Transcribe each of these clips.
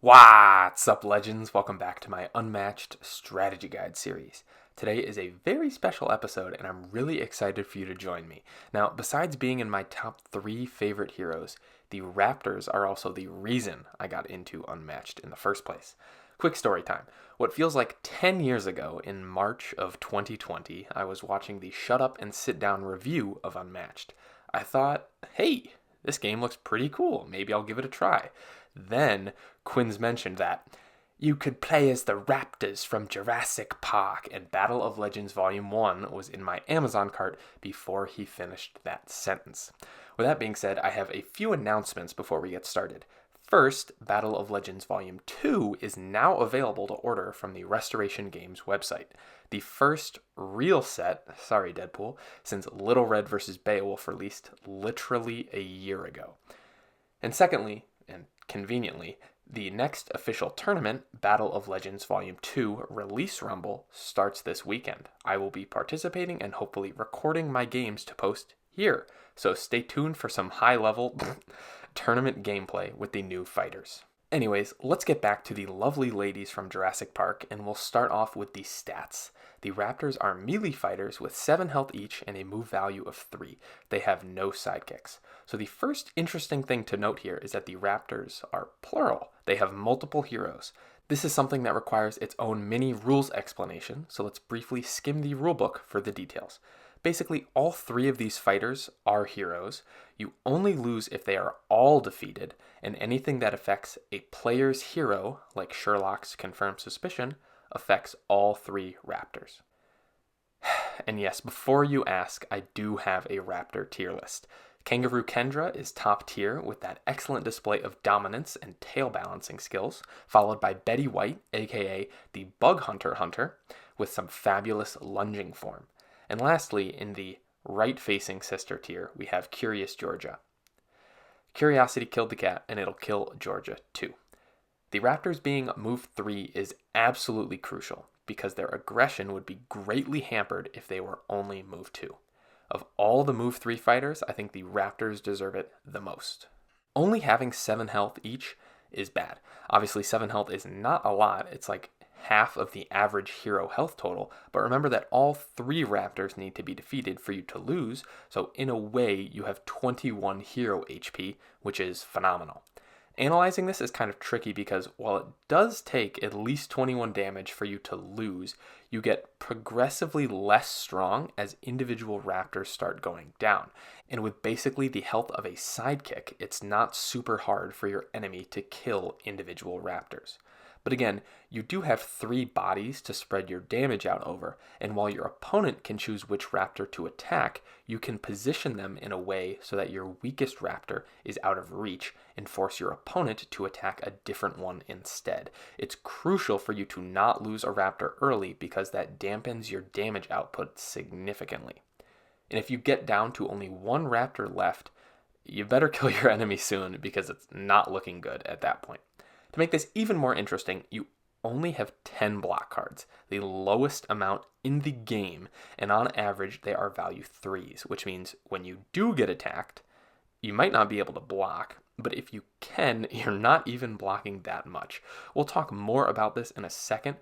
What's up, legends? Welcome back to my Unmatched Strategy Guide series. Today is a very special episode, and I'm really excited for you to join me. Now, besides being in my top 3 favorite heroes, the Raptors are also the reason I got into Unmatched in the first place. Quick story time. What feels like 10 years ago, in March of 2020, I was watching the Shut Up and Sit Down review of Unmatched. I thought, hey, this game looks pretty cool. Maybe I'll give it a try. Then Quinn's mentioned that you could play as the Raptors from Jurassic Park, and Battle of Legends Volume 1 was in my Amazon cart before he finished that sentence. With that being said, I have a few announcements before we get started. First, Battle of Legends Volume 2 is now available to order from the Restoration Games website. The first real set, sorry Deadpool, since Little Red vs. Beowulf released literally a year ago. And secondly, and conveniently, the next official tournament, Battle of Legends Volume 2 Release Rumble, starts this weekend. I will be participating and hopefully recording my games to post here, so stay tuned for some high-level tournament gameplay with the new fighters. Anyways, let's get back to the lovely ladies from Jurassic Park, and we'll start off with the stats. The Raptors are melee fighters with 7 health each and a move value of 3. They have no sidekicks. So the first interesting thing to note here is that the Raptors are plural. They have multiple heroes. This is something that requires its own mini rules explanation, so let's briefly skim the rulebook for the details. Basically, all 3 of these fighters are heroes. You only lose if they are all defeated, and anything that affects a player's hero, like Sherlock's Confirmed Suspicion, affects all 3 Raptors. And yes, before you ask, I do have a Raptor tier list. Kangaroo Kendra is top tier with that excellent display of dominance and tail balancing skills, followed by Betty White, aka the Bug Hunter, with some fabulous lunging form. And lastly, in the right-facing sister tier, we have Curious Georgia. Curiosity killed the cat, and it'll kill Georgia too. The Raptors being move 3 is absolutely crucial, because their aggression would be greatly hampered if they were only move 2. Of all the move 3 fighters, I think the Raptors deserve it the most. Only having 7 health each is bad. Obviously, 7 health is not a lot. It's like half of the average hero health total, but remember that all 3 Raptors need to be defeated for you to lose, so in a way you have 21 hero HP, which is phenomenal. Analyzing this is kind of tricky because while it does take at least 21 damage for you to lose, you get progressively less strong as individual Raptors start going down. And with basically the health of a sidekick, it's not super hard for your enemy to kill individual Raptors. But again, you do have 3 bodies to spread your damage out over, and while your opponent can choose which Raptor to attack, you can position them in a way so that your weakest Raptor is out of reach and force your opponent to attack a different one instead. It's crucial for you to not lose a Raptor early because that dampens your damage output significantly. And if you get down to only 1 Raptor left, you better kill your enemy soon because it's not looking good at that point. To make this even more interesting, you only have 10 block cards, the lowest amount in the game, and on average they are value 3s, which means when you do get attacked, you might not be able to block, but if you can, you're not even blocking that much. We'll talk more about this in a second,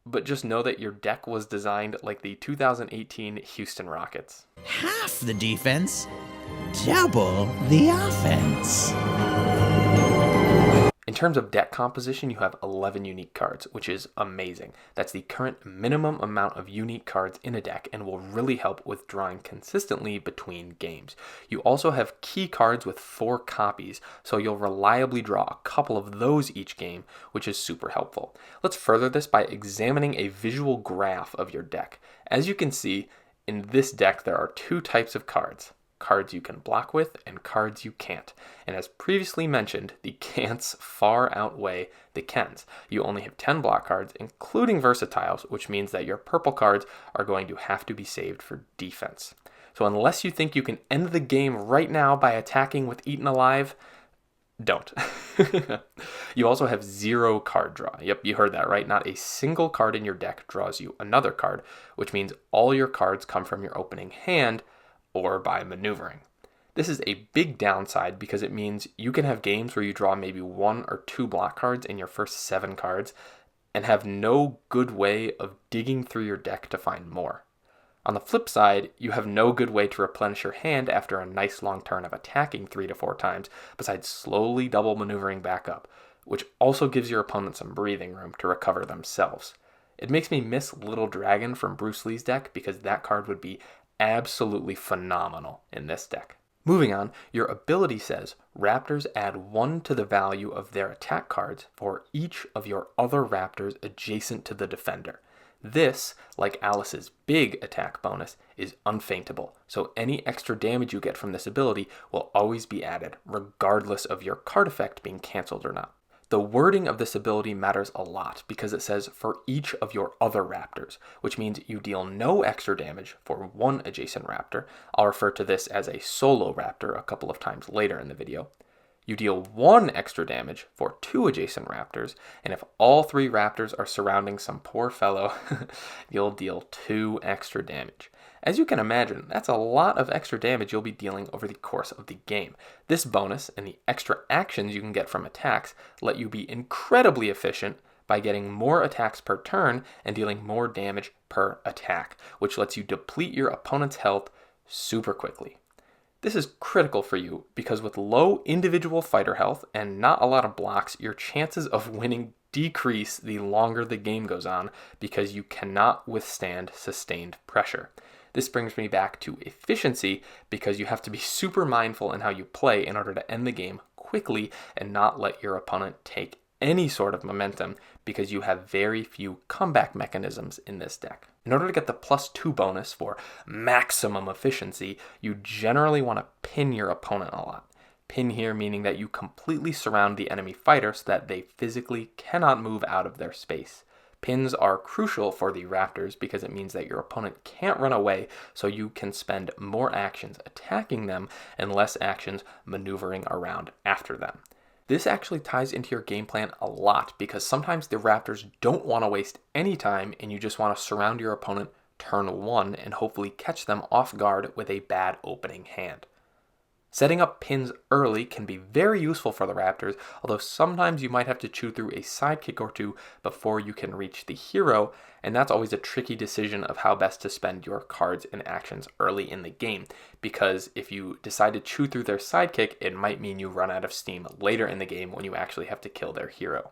but just know that your deck was designed like the 2018 Houston Rockets. Half the defense, double the offense. In terms of deck composition, you have 11 unique cards, which is amazing. That's the current minimum amount of unique cards in a deck and will really help with drawing consistently between games. You also have key cards with 4 copies, so you'll reliably draw a couple of those each game, which is super helpful. Let's further this by examining a visual graph of your deck. As you can see, in this deck there are 2 types of cards. Cards you can block with and cards you can't. And as previously mentioned, the can'ts far outweigh the cans. You only have 10 block cards, including versatiles, which means that your purple cards are going to have to be saved for defense. So unless you think you can end the game right now by attacking with Eaten Alive, don't. You also have 0 card draw. Yep, you heard that right. Not a single card in your deck draws you another card, which means all your cards come from your opening hand or by maneuvering. This is a big downside because it means you can have games where you draw maybe 1 or 2 block cards in your first 7 cards and have no good way of digging through your deck to find more. On the flip side, you have no good way to replenish your hand after a nice long turn of attacking 3 to 4 times, besides slowly double maneuvering back up, which also gives your opponent some breathing room to recover themselves. It makes me miss Little Dragon from Bruce Lee's deck because that card would be absolutely phenomenal in this deck. Moving on, your ability says Raptors add 1 to the value of their attack cards for each of your other Raptors adjacent to the defender. This, like Alice's big attack bonus, is unfaintable, so any extra damage you get from this ability will always be added, regardless of your card effect being cancelled or not. The wording of this ability matters a lot because it says for each of your other Raptors, which means you deal no extra damage for 1 adjacent Raptor. I'll refer to this as a solo Raptor a couple of times later in the video. You deal 1 extra damage for 2 adjacent Raptors, and if all 3 Raptors are surrounding some poor fellow, you'll deal 2 extra damage. As you can imagine, that's a lot of extra damage you'll be dealing over the course of the game. This bonus and the extra actions you can get from attacks let you be incredibly efficient by getting more attacks per turn and dealing more damage per attack, which lets you deplete your opponent's health super quickly. This is critical for you because with low individual fighter health and not a lot of blocks, your chances of winning decrease the longer the game goes on because you cannot withstand sustained pressure. This brings me back to efficiency because you have to be super mindful in how you play in order to end the game quickly and not let your opponent take any sort of momentum because you have very few comeback mechanisms in this deck. In order to get the +2 bonus for maximum efficiency, you generally want to pin your opponent a lot. Pin here meaning that you completely surround the enemy fighter so that they physically cannot move out of their space. Pins are crucial for the Raptors because it means that your opponent can't run away, so you can spend more actions attacking them and less actions maneuvering around after them. This actually ties into your game plan a lot because sometimes the Raptors don't want to waste any time and you just want to surround your opponent turn 1 and hopefully catch them off guard with a bad opening hand. Setting up pins early can be very useful for the Raptors, although sometimes you might have to chew through a sidekick or 2 before you can reach the hero, and that's always a tricky decision of how best to spend your cards and actions early in the game, because if you decide to chew through their sidekick, it might mean you run out of steam later in the game when you actually have to kill their hero.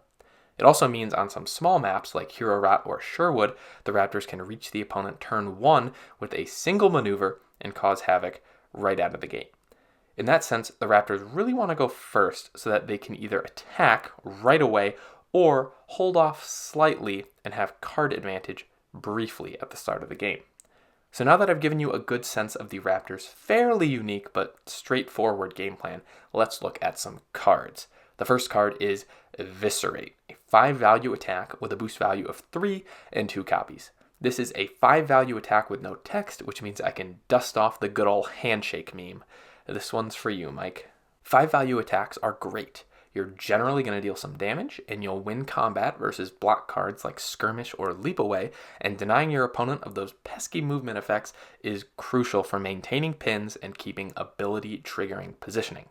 It also means on some small maps like Heorot or Sherwood, the Raptors can reach the opponent turn 1 with a single maneuver and cause havoc right out of the gate. In that sense, the Raptors really want to go first so that they can either attack right away or hold off slightly and have card advantage briefly at the start of the game. So now that I've given you a good sense of the Raptors' fairly unique but straightforward game plan, let's look at some cards. The first card is Eviscerate, a 5-value attack with a boost value of 3 and 2 copies. This is a 5-value attack with no text, which means I can dust off the good old handshake meme. This one's for you, Mike. 5-value attacks are great. You're generally going to deal some damage, and you'll win combat versus block cards like Skirmish or Leap Away, and denying your opponent of those pesky movement effects is crucial for maintaining pins and keeping ability triggering positioning.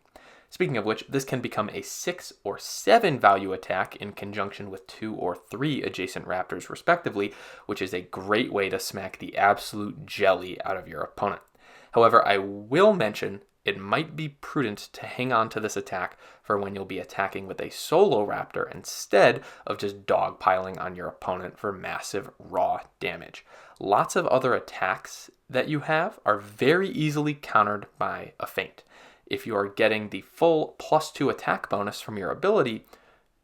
Speaking of which, this can become a 6 or 7 value attack in conjunction with 2 or 3 adjacent Raptors respectively, which is a great way to smack the absolute jelly out of your opponent. However, I will mention it might be prudent to hang on to this attack for when you'll be attacking with a solo Raptor instead of just dogpiling on your opponent for massive raw damage. Lots of other attacks that you have are very easily countered by a feint. If you are getting the full +2 attack bonus from your ability,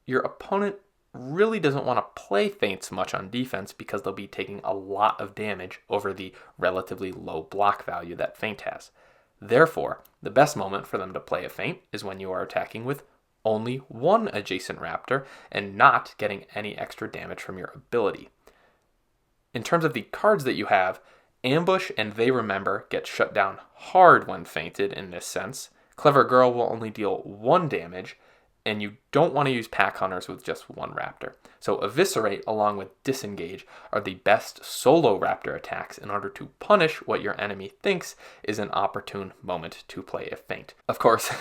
your opponent really doesn't want to play feints much on defense because they'll be taking a lot of damage over the relatively low block value that feint has. Therefore, the best moment for them to play a feint is when you are attacking with only 1 adjacent Raptor and not getting any extra damage from your ability. In terms of the cards that you have, Ambush and They Remember get shut down hard when feinted in this sense. Clever Girl will only deal 1 damage, and you don't want to use pack hunters with just one raptor. So Eviscerate along with Disengage are the best solo raptor attacks in order to punish what your enemy thinks is an opportune moment to play a feint. Of course,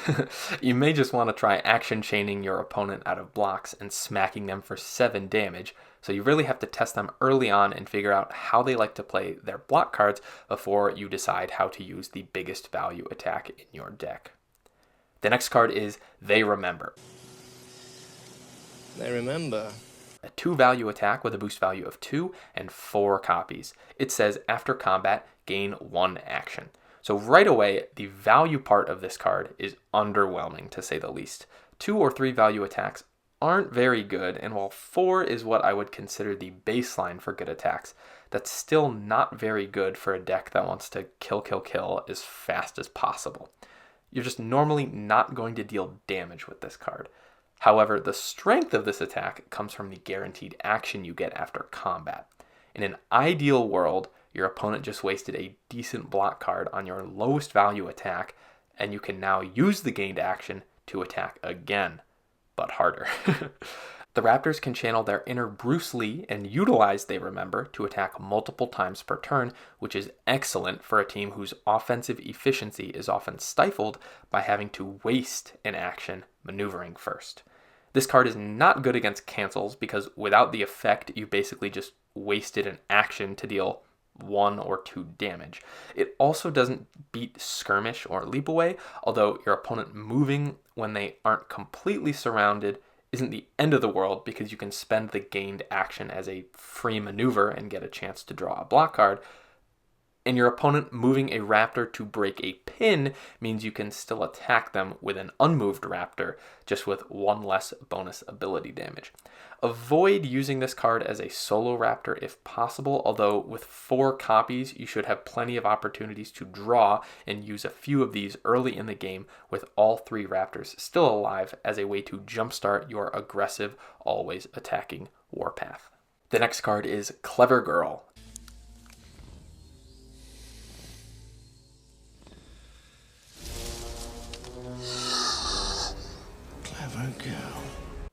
you may just want to try action chaining your opponent out of blocks and smacking them for 7 damage, so you really have to test them early on and figure out how they like to play their block cards before you decide how to use the biggest value attack in your deck. The next card is They Remember. They remember. A 2 value attack with a boost value of 2 and 4 copies. It says after combat, gain 1 action. So right away, the value part of this card is underwhelming to say the least. 2 or 3 value attacks aren't very good, and while 4 is what I would consider the baseline for good attacks, that's still not very good for a deck that wants to kill as fast as possible. You're just normally not going to deal damage with this card. However, the strength of this attack comes from the guaranteed action you get after combat. In an ideal world, your opponent just wasted a decent block card on your lowest value attack, and you can now use the gained action to attack again, but harder. The Raptors can channel their inner Bruce Lee and utilize They Remember to attack multiple times per turn, which is excellent for a team whose offensive efficiency is often stifled by having to waste an action maneuvering first. This card is not good against cancels because without the effect, you basically just wasted an action to deal 1 or 2 damage. It also doesn't beat Skirmish or Leap Away, although your opponent moving when they aren't completely surrounded isn't the end of the world because you can spend the gained action as a free maneuver and get a chance to draw a block card. And your opponent moving a raptor to break a pin means you can still attack them with an unmoved raptor, just with 1 less bonus ability damage. Avoid using this card as a solo raptor if possible, although with 4 copies, you should have plenty of opportunities to draw and use a few of these early in the game with all 3 raptors still alive as a way to jumpstart your aggressive, always attacking warpath. The next card is Clever Girl. Girl.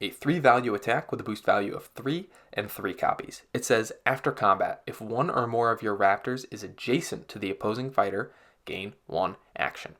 A 3 value attack with a boost value of 3 and 3 copies. It says, after combat, if 1 or more of your raptors is adjacent to the opposing fighter, gain 1 action.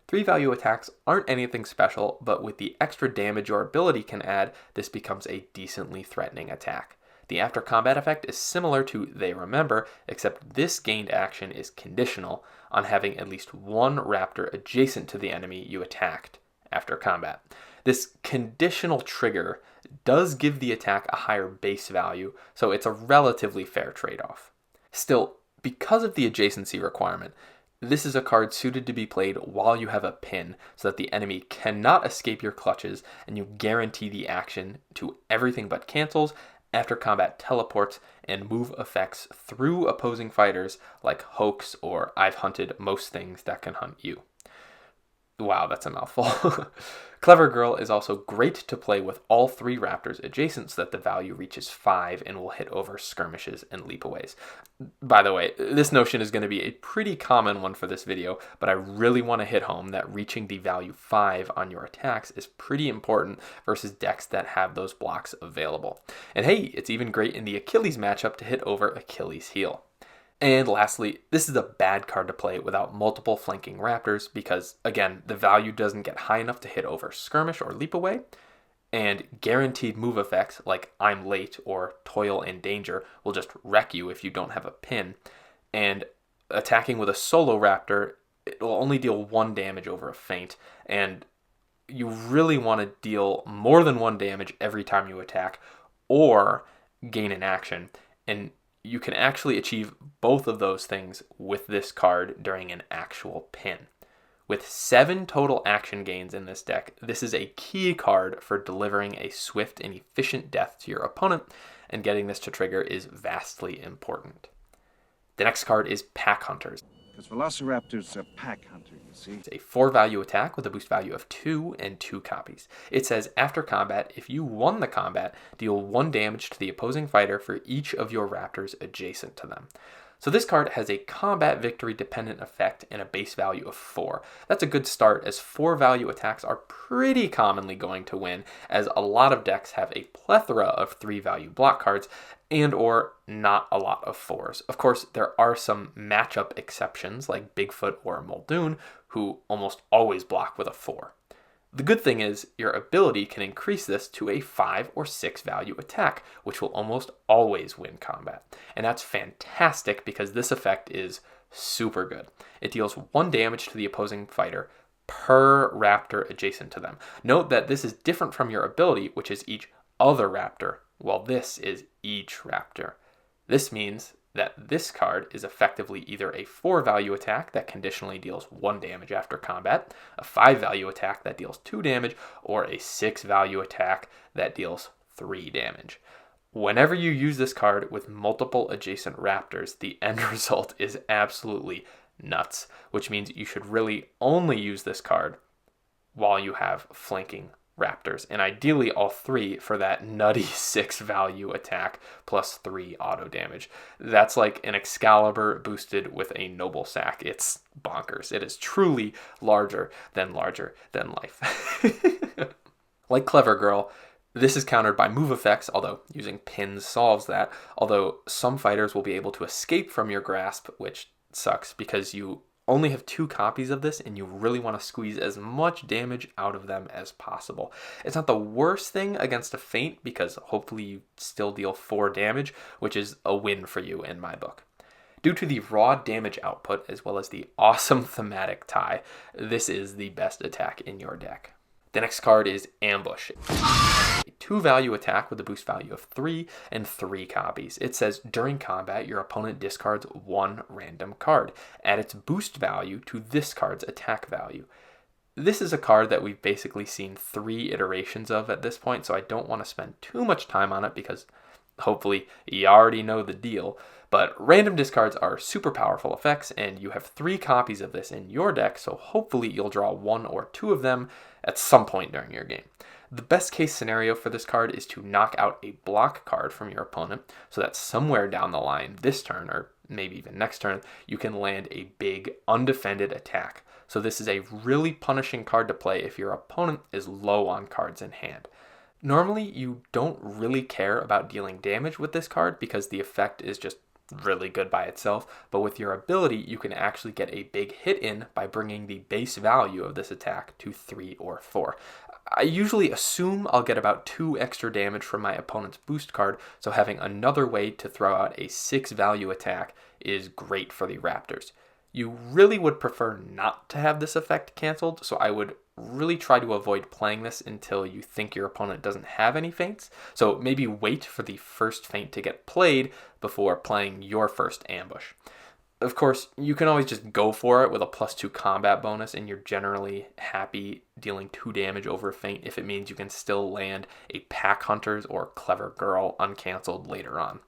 3 value attacks aren't anything special, but with the extra damage your ability can add, this becomes a decently threatening attack. The after combat effect is similar to They Remember, except this gained action is conditional on having at least 1 raptor adjacent to the enemy you attacked after combat. This conditional trigger does give the attack a higher base value, so it's a relatively fair trade-off. Still, because of the adjacency requirement, this is a card suited to be played while you have a pin, so that the enemy cannot escape your clutches and you guarantee the action to everything but cancels, after combat teleports, and move effects through opposing fighters like Hoax or I've hunted most things that can hunt you. Wow, that's a mouthful. Clever Girl is also great to play with all 3 raptors adjacent so that the value reaches 5 and will hit over skirmishes and leapaways. By the way, this notion is going to be a pretty common one for this video, but I really want to hit home that reaching the value 5 on your attacks is pretty important versus decks that have those blocks available. And hey, it's even great in the Achilles matchup to hit over Achilles' heel. And lastly, this is a bad card to play without multiple flanking raptors because, again, the value doesn't get high enough to hit over skirmish or leap away, and guaranteed move effects like I'm late or toil and danger will just wreck you if you don't have a pin, and attacking with a solo raptor, it will only deal 1 damage over a feint, and you really want to deal more than 1 damage every time you attack or gain an action, and you can actually achieve both of those things with this card during an actual pin. With 7 total action gains in this deck, this is a key card for delivering a swift and efficient death to your opponent, and getting this to trigger is vastly important. The next card is Pack Hunters. Because Velociraptors are pack hunter, you see. It's a 4 value attack with a boost value of 2 and 2 copies. It says, after combat, if you won the combat, deal 1 damage to the opposing fighter for each of your raptors adjacent to them. So this card has a combat victory dependent effect and a base value of 4. That's a good start, as 4 value attacks are pretty commonly going to win, as a lot of decks have a plethora of 3 value block cards and or not a lot of 4s. Of course, there are some matchup exceptions like Bigfoot or Muldoon, who almost always block with a 4. The good thing is your ability can increase this to a 5 or 6 value attack, which will almost always win combat. And that's fantastic because this effect is super good. It deals 1 damage to the opposing fighter per raptor adjacent to them. Note that this is different from your ability, which is each other raptor, while this is each raptor. This means that this card is effectively either a 4 value attack that conditionally deals 1 damage after combat, a 5 value attack that deals 2 damage, or a 6 value attack that deals 3 damage. Whenever you use this card with multiple adjacent raptors, the end result is absolutely nuts, which means you should really only use this card while you have flanking raptors, and ideally all 3 for that nutty 6 value attack plus 3 auto damage. That's like an Excalibur boosted with a Noble Sack. It's bonkers. It is truly larger than life. Like Clever Girl, this is countered by move effects, although using pins solves that, although some fighters will be able to escape from your grasp, which sucks because you only have 2 copies of this and you really want to squeeze as much damage out of them as possible. It's not the worst thing against a feint because hopefully you still deal 4 damage, which is a win for you in my book. Due to the raw damage output as well as the awesome thematic tie, this is the best attack in your deck. The next card is Ambush. A 2 value attack with a boost value of 3 and 3 copies. It says during combat, your opponent discards 1 random card. Add its boost value to this card's attack value. This is a card that we've basically seen 3 iterations of at this point, so I don't want to spend too much time on it because hopefully you already know the deal. But random discards are super powerful effects, and you have 3 copies of this in your deck, so hopefully you'll draw 1 or 2 of them at some point during your game. The best case scenario for this card is to knock out a block card from your opponent, so that somewhere down the line this turn, or maybe even next turn, you can land a big undefended attack. So this is a really punishing card to play if your opponent is low on cards in hand. Normally you don't really care about dealing damage with this card because the effect is just really good by itself, but with your ability you can actually get a big hit in by bringing the base value of this attack to 3 or 4. I usually assume I'll get about 2 extra damage from my opponent's boost card, so having another way to throw out a 6 value attack is great for the Raptors. You really would prefer not to have this effect canceled, so I would really try to avoid playing this until you think your opponent doesn't have any feints. So maybe wait for the first feint to get played before playing your first ambush. Of course, you can always just go for it with a +2 combat bonus, and you're generally happy dealing 2 damage over a feint if it means you can still land a Pack Hunters or Clever Girl uncancelled later on.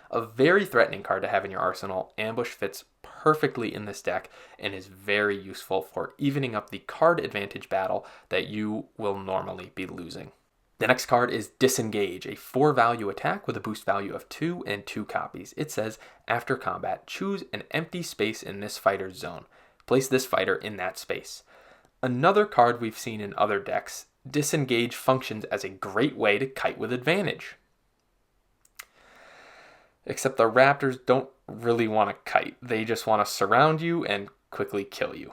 A very threatening card to have in your arsenal, Ambush fits perfectly in this deck and is very useful for evening up the card advantage battle that you will normally be losing. The next card is Disengage, a 4 value attack with a boost value of 2 and 2 copies. It says, after combat, choose an empty space in this fighter's zone. Place this fighter in that space. Another card we've seen in other decks, Disengage functions as a great way to kite with advantage. Except the Raptors don't really want to kite. They just want to surround you and quickly kill you.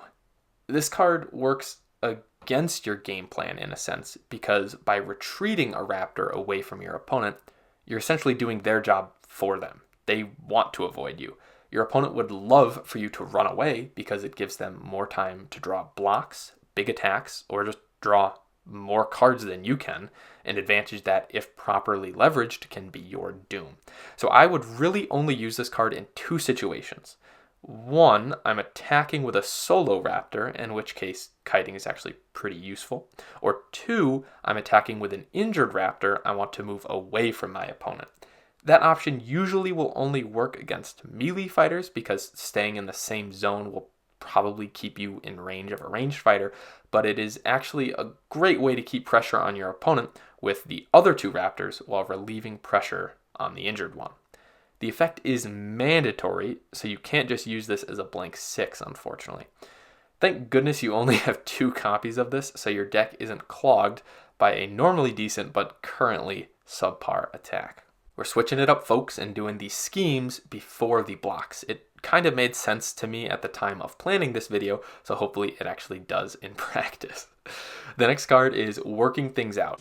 This card works against your game plan in a sense, because by retreating a Raptor away from your opponent, you're essentially doing their job for them. They want to avoid you. Your opponent would love for you to run away because it gives them more time to draw blocks, big attacks, or just draw more cards than you can, an advantage that, if properly leveraged, can be your doom. So I would really only use this card in 2 situations. 1, I'm attacking with a solo Raptor, in which case kiting is actually pretty useful. Or 2, I'm attacking with an injured Raptor I want to move away from my opponent. That option usually will only work against melee fighters because staying in the same zone will probably keep you in range of a ranged fighter, but it is actually a great way to keep pressure on your opponent with the other 2 Raptors while relieving pressure on the injured one. The effect is mandatory, so you can't just use this as a blank 6, unfortunately. Thank goodness you only have 2 copies of this, so your deck isn't clogged by a normally decent but currently subpar attack. We're switching it up, folks, and doing the schemes before the blocks. It kind of made sense to me at the time of planning this video, so hopefully it actually does in practice. The next card is Working Things Out.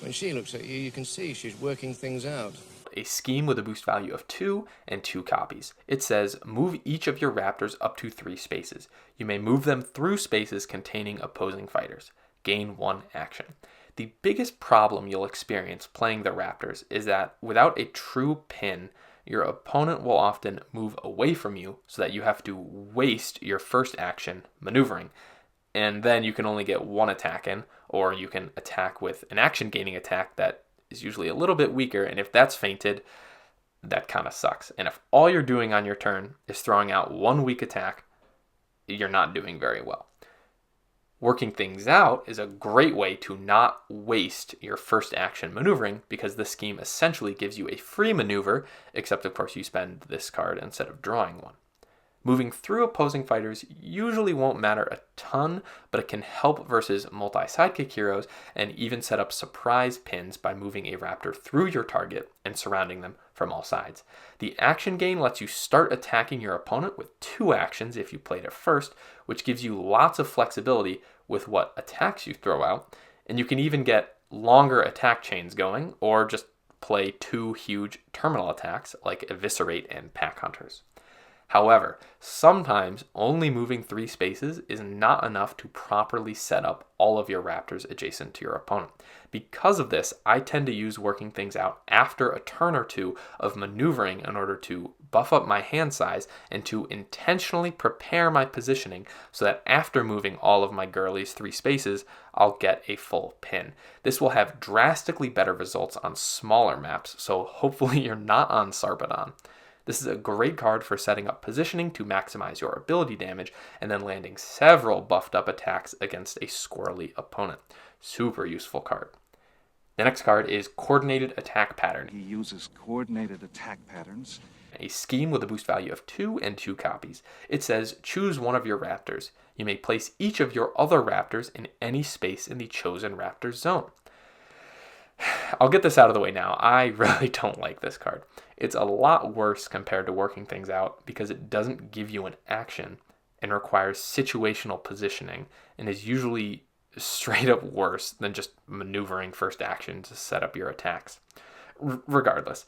When she looks at you, you can see she's working things out. A scheme with a boost value of 2 and 2 copies. It says, move each of your Raptors up to 3 spaces. You may move them through spaces containing opposing fighters. Gain 1 action. The biggest problem you'll experience playing the Raptors is that without a true pin, your opponent will often move away from you so that you have to waste your first action maneuvering. And then you can only get 1 attack in, or you can attack with an action gaining attack that is usually a little bit weaker, and if that's fainted, that kind of sucks. And if all you're doing on your turn is throwing out 1 weak attack, you're not doing very well. Working Things Out is a great way to not waste your first action maneuvering, because this scheme essentially gives you a free maneuver, except of course you spend this card instead of drawing one. Moving through opposing fighters usually won't matter a ton, but it can help versus multi-sidekick heroes and even set up surprise pins by moving a Raptor through your target and surrounding them from all sides. The action gain lets you start attacking your opponent with 2 actions if you played it first, which gives you lots of flexibility with what attacks you throw out, and you can even get longer attack chains going, or just play 2 huge terminal attacks like Eviscerate and Pack Hunters. However, sometimes only moving 3 spaces is not enough to properly set up all of your Raptors adjacent to your opponent. Because of this, I tend to use Working Things Out after a turn or 2 of maneuvering in order to buff up my hand size and to intentionally prepare my positioning so that after moving all of my girlies 3 spaces, I'll get a full pin. This will have drastically better results on smaller maps, so hopefully you're not on Sarpedon. This is a great card for setting up positioning to maximize your ability damage and then landing several buffed up attacks against a squirrely opponent. Super useful card. The next card is Coordinated Attack Pattern. He uses coordinated attack patterns. A scheme with a boost value of 2 and 2 copies. It says, choose one of your Raptors. You may place each of your other Raptors in any space in the chosen Raptor zone. I'll get this out of the way now. I really don't like this card. It's a lot worse compared to Working Things Out because it doesn't give you an action and requires situational positioning and is usually straight up worse than just maneuvering first action to set up your attacks. Regardless,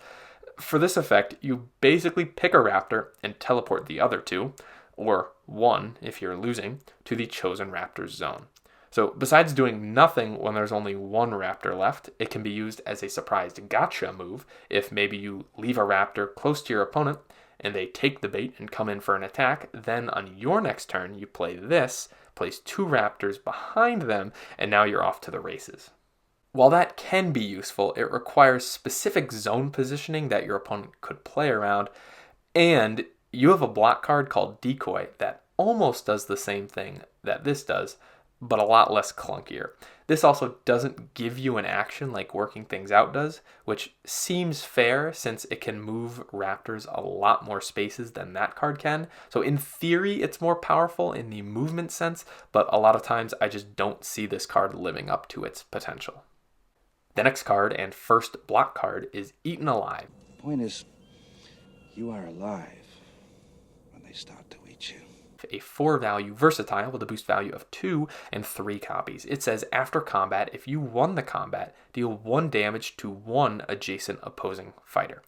for this effect, you basically pick a Raptor and teleport the other 2, or 1 if you're losing, to the chosen Raptor's zone. So besides doing nothing when there's only 1 Raptor left, it can be used as a surprised gotcha move if maybe you leave a Raptor close to your opponent and they take the bait and come in for an attack. Then on your next turn, you play this, place 2 Raptors behind them, and now you're off to the races. While that can be useful, it requires specific zone positioning that your opponent could play around, and you have a block card called Decoy that almost does the same thing that this does, but a lot less clunkier. This also doesn't give you an action like Working Things Out does, which seems fair since it can move Raptors a lot more spaces than that card can. So in theory, it's more powerful in the movement sense, but a lot of times I just don't see this card living up to its potential. The next card and first block card is Eaten Alive. The point is, you are alive when they start to eat you. A 4 value versatile with a boost value of 2 and 3 copies. It says after combat, if you won the combat, deal 1 damage to 1 adjacent opposing fighter.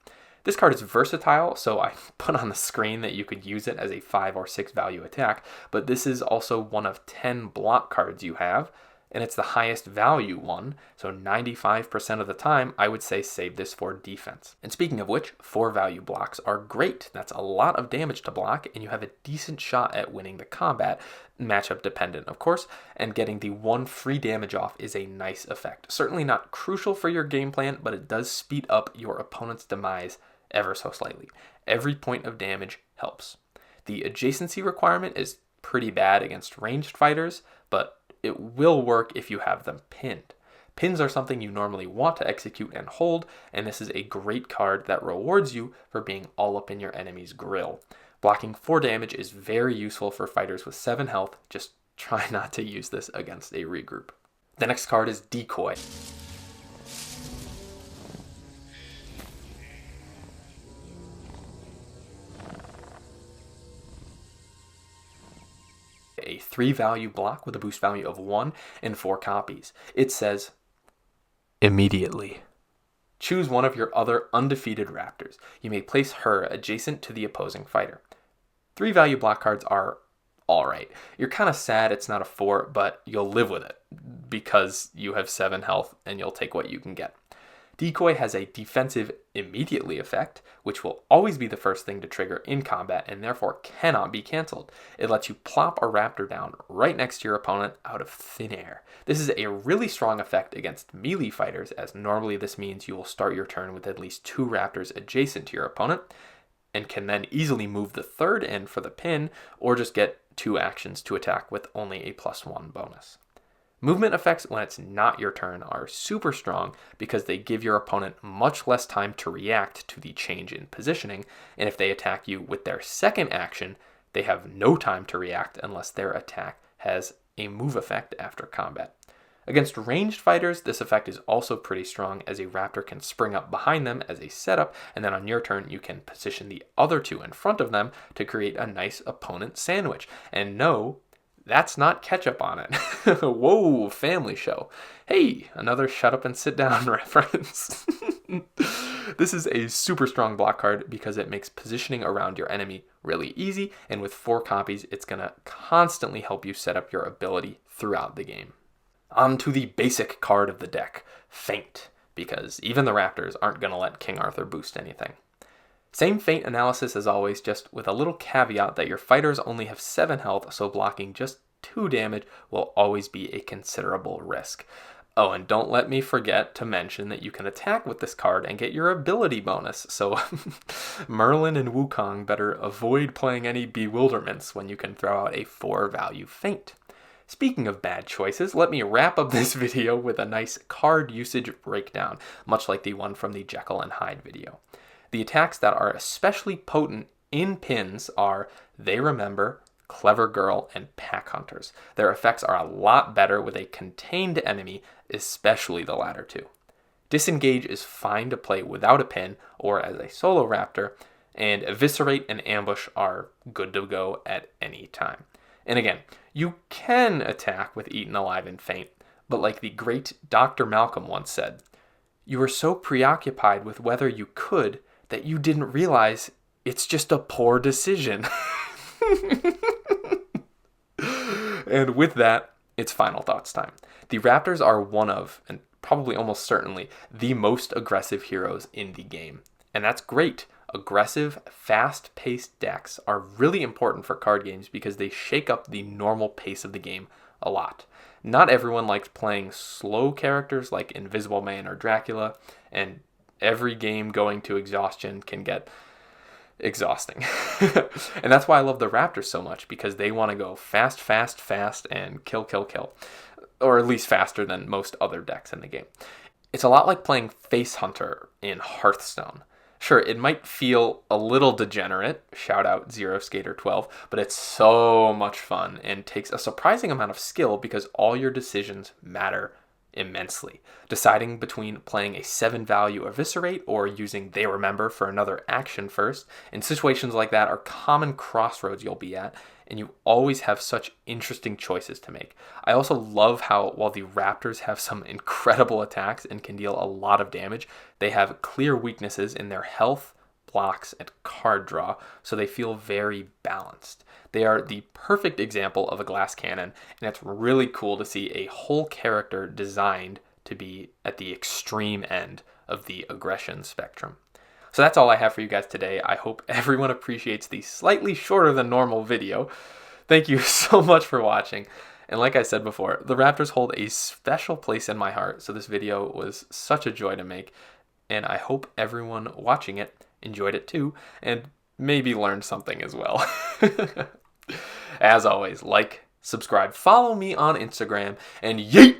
This card is versatile, so I put on the screen that you could use it as a 5 or 6 value attack, but this is also one of 10 block cards you have, and it's the highest value one, so 95% of the time, I would say save this for defense. And speaking of which, 4 value blocks are great. That's a lot of damage to block, and you have a decent shot at winning the combat, matchup dependent, of course, and getting the 1 free damage off is a nice effect. Certainly not crucial for your game plan, but it does speed up your opponent's demise ever so slightly. Every point of damage helps. The adjacency requirement is pretty bad against ranged fighters, but it will work if you have them pinned. Pins are something you normally want to execute and hold, and this is a great card that rewards you for being all up in your enemy's grill. Blocking 4 damage is very useful for fighters with 7 health, just try not to use this against a regroup. The next card is Decoy. A 3 value block with a boost value of 1 and 4 copies. It says, immediately. Choose one of your other undefeated Raptors. You may place her adjacent to the opposing fighter. 3 value block cards are alright. You're kind of sad it's not a 4, but you'll live with it because you have 7 health and you'll take what you can get. Decoy has a defensive immediately effect, which will always be the first thing to trigger in combat and therefore cannot be cancelled. It lets you plop a raptor down right next to your opponent out of thin air. This is a really strong effect against melee fighters, as normally this means you will start your turn with at least 2 raptors adjacent to your opponent and can then easily move the third in for the pin or just get 2 actions to attack with only a +1 bonus. Movement effects when it's not your turn are super strong because they give your opponent much less time to react to the change in positioning, and if they attack you with their second action, they have no time to react unless their attack has a move effect after combat. Against ranged fighters, this effect is also pretty strong, as a raptor can spring up behind them as a setup, and then on your turn you can position the other 2 in front of them to create a nice opponent sandwich. And no, that's not ketchup on it. Whoa, family show. Hey, another shut up and sit down reference. This is a super strong block card because it makes positioning around your enemy really easy, and with 4 copies, it's going to constantly help you set up your ability throughout the game. On to the basic card of the deck, Feint, because even the Raptors aren't going to let King Arthur boost anything. Same feint analysis as always, just with a little caveat that your fighters only have 7 health, so blocking just 2 damage will always be a considerable risk. Oh, and don't let me forget to mention that you can attack with this card and get your ability bonus, so Merlin and Wukong better avoid playing any bewilderments when you can throw out a 4 value feint. Speaking of bad choices, let me wrap up this video with a nice card usage breakdown, much like the one from the Jekyll and Hyde video. The attacks that are especially potent in pins are They Remember, Clever Girl, and Pack Hunters. Their effects are a lot better with a contained enemy, especially the latter 2. Disengage is fine to play without a pin or as a solo raptor, and Eviscerate and Ambush are good to go at any time. And again, you can attack with Eaten Alive and Feint, but like the great Dr. Malcolm once said, you were so preoccupied with whether you could that you didn't realize it's just a poor decision. And with that, it's final thoughts time. The Raptors are one of, and probably almost certainly, the most aggressive heroes in the game. And that's great. Aggressive, fast-paced decks are really important for card games because they shake up the normal pace of the game a lot. Not everyone likes playing slow characters like Invisible Man or Dracula, and every game going to exhaustion can get exhausting. And that's why I love the Raptors so much, because they want to go fast, fast, fast, and kill, kill, kill. Or at least faster than most other decks in the game. It's a lot like playing Face Hunter in Hearthstone. Sure, it might feel a little degenerate, shout out Zero Skater 12, but it's so much fun and takes a surprising amount of skill because all your decisions matter immensely. Deciding between playing a 7 value Eviscerate or using They Remember for another action first, in situations like that are common crossroads you'll be at, and you always have such interesting choices to make. I also love how, while the Raptors have some incredible attacks and can deal a lot of damage, they have clear weaknesses in their health, blocks, and card draw, so they feel very balanced. They are the perfect example of a glass cannon, and it's really cool to see a whole character designed to be at the extreme end of the aggression spectrum. So that's all I have for you guys today. I hope everyone appreciates the slightly shorter than normal video. Thank you so much for watching. And like I said before, the Raptors hold a special place in my heart, so this video was such a joy to make, and I hope everyone watching it enjoyed it too, and maybe learned something as well. As always, like, subscribe, follow me on Instagram, and yeet!